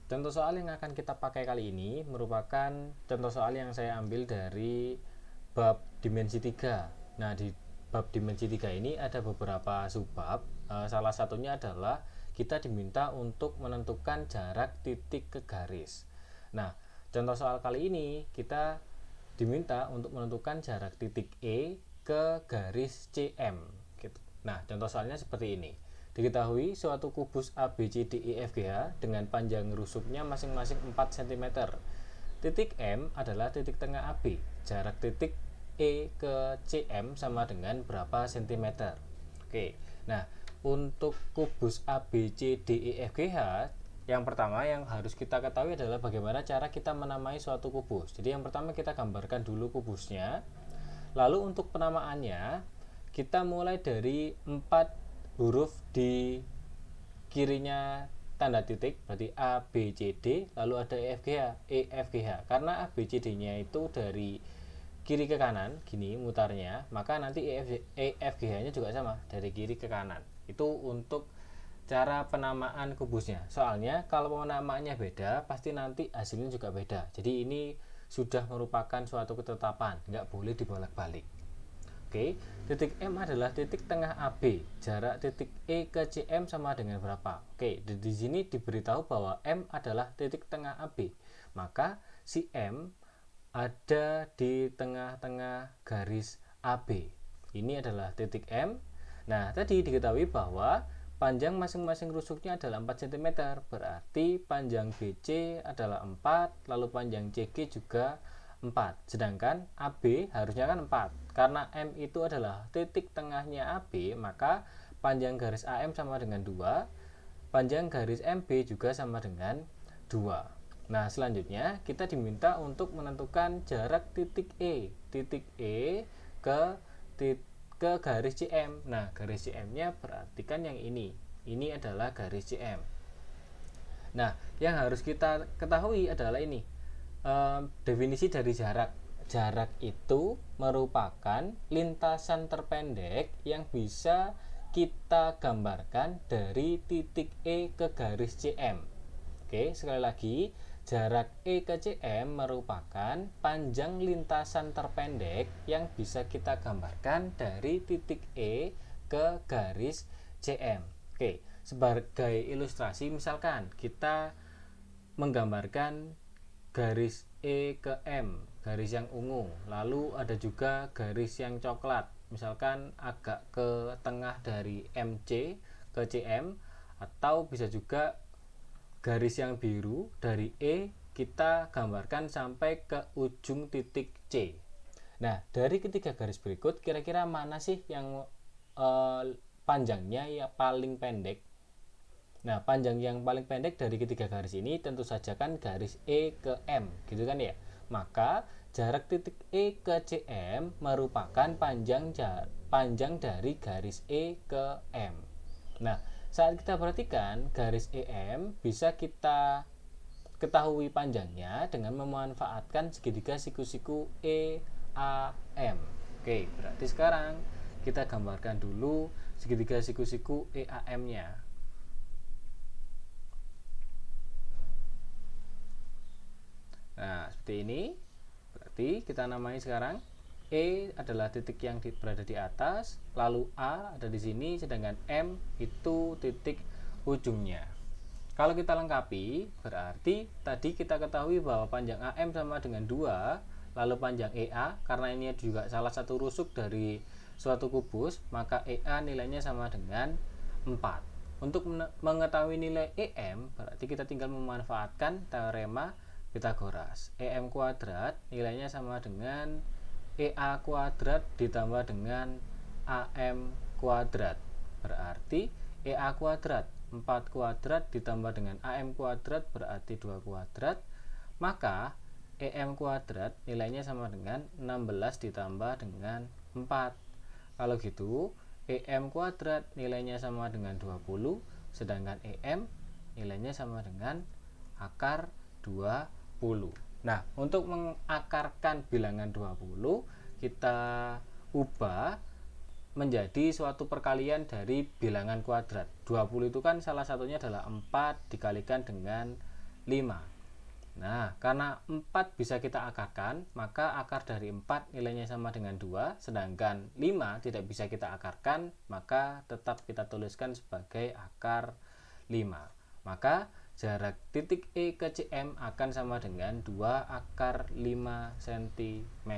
contoh soal yang akan kita pakai kali ini merupakan contoh soal yang saya ambil dari bab dimensi 3. Nah, di bab dimensi 3 ini ada beberapa subbab. Salah satunya adalah kita diminta untuk menentukan jarak titik ke garis. Nah, contoh soal kali ini kita diminta untuk menentukan jarak titik E ke garis CM gitu. Nah, contoh soalnya seperti ini. Diketahui suatu kubus ABCDEFGH dengan panjang rusuknya masing-masing 4 cm. Titik M adalah titik tengah AB. Jarak titik E ke CM sama dengan berapa cm? Oke. Nah, untuk kubus ABCDEFGH, yang pertama yang harus kita ketahui adalah bagaimana cara kita menamai suatu kubus. Jadi yang pertama kita gambarkan dulu kubusnya. Lalu untuk penamaannya kita mulai dari 4 huruf di kirinya tanda titik, berarti A, B, C, D, lalu ada EFGH. Karena A, B, C, D-nya itu dari kiri ke kanan, gini mutarnya, maka nanti EFGH-nya juga sama, dari kiri ke kanan. Itu untuk cara penamaan kubusnya. Soalnya kalau penamaannya beda, pasti nanti hasilnya juga beda. Jadi ini sudah merupakan suatu ketetapan, nggak boleh dibolak-balik. Oke, titik M adalah titik tengah AB. Jarak titik E ke CM sama dengan berapa? Oke, di sini diberitahu bahwa M adalah titik tengah AB. Maka si M ada di tengah-tengah garis AB. Ini adalah titik M. Nah, tadi diketahui bahwa panjang masing-masing rusuknya adalah 4 cm. Berarti panjang BC adalah 4, lalu panjang CG juga 4. Sedangkan AB harusnya kan 4. Karena M itu adalah titik tengahnya AB, maka panjang garis AM sama dengan 2, panjang garis MB juga sama dengan 2. Nah, selanjutnya kita diminta untuk menentukan jarak titik E ke ke garis CM. Nah, garis CM-nya berarti kan yang ini. Ini adalah garis CM. Nah, yang harus kita ketahui adalah ini. Definisi dari jarak. Jarak itu merupakan lintasan terpendek yang bisa kita gambarkan dari titik E ke garis CM. Oke, sekali lagi, jarak E ke CM merupakan panjang lintasan terpendek yang bisa kita gambarkan dari titik E ke garis CM. Oke, sebagai ilustrasi misalkan kita menggambarkan garis E ke M, garis yang ungu, lalu ada juga garis yang coklat, misalkan agak ke tengah dari MC ke CM, atau bisa juga garis yang biru dari E kita gambarkan sampai ke ujung titik C. Nah, dari ketiga garis berikut kira-kira mana sih yang panjangnya ya paling pendek? Nah, panjang yang paling pendek dari ketiga garis ini tentu saja kan garis E ke M, gitu kan ya. Maka jarak titik E ke CM merupakan panjang dari garis E ke M. Nah, saat kita perhatikan garis EM bisa kita ketahui panjangnya dengan memanfaatkan segitiga siku-siku EAM. Oke, berarti sekarang kita gambarkan dulu segitiga siku-siku EAM-nya. Nah, seperti ini. Berarti kita namai sekarang E adalah titik yang berada di atas, lalu A ada di sini, sedangkan M itu titik ujungnya. Kalau kita lengkapi, berarti tadi kita ketahui bahwa panjang AM sama dengan 2, lalu panjang EA, karena ini juga salah satu rusuk dari suatu kubus, maka EA nilainya sama dengan 4. Untuk mengetahui nilai EM, berarti kita tinggal memanfaatkan teorema Pitagoras. EM kuadrat nilainya sama dengan EA kuadrat ditambah dengan AM kuadrat. Berarti EA kuadrat 4 kuadrat ditambah dengan AM kuadrat berarti 2 kuadrat. Maka EM kuadrat nilainya sama dengan 16 ditambah dengan 4. Kalau gitu EM kuadrat nilainya sama dengan 20, sedangkan EM nilainya sama dengan akar 20. Nah, untuk mengakarkan bilangan 20, kita ubah menjadi suatu perkalian dari bilangan kuadrat. 20 itu kan salah satunya adalah 4 dikalikan dengan 5. Nah, karena 4 bisa kita akarkan, maka akar dari 4 nilainya sama dengan 2, sedangkan 5 tidak bisa kita akarkan, maka tetap kita tuliskan sebagai akar 5. Maka jarak titik E ke CM akan sama dengan 2 akar 5 cm.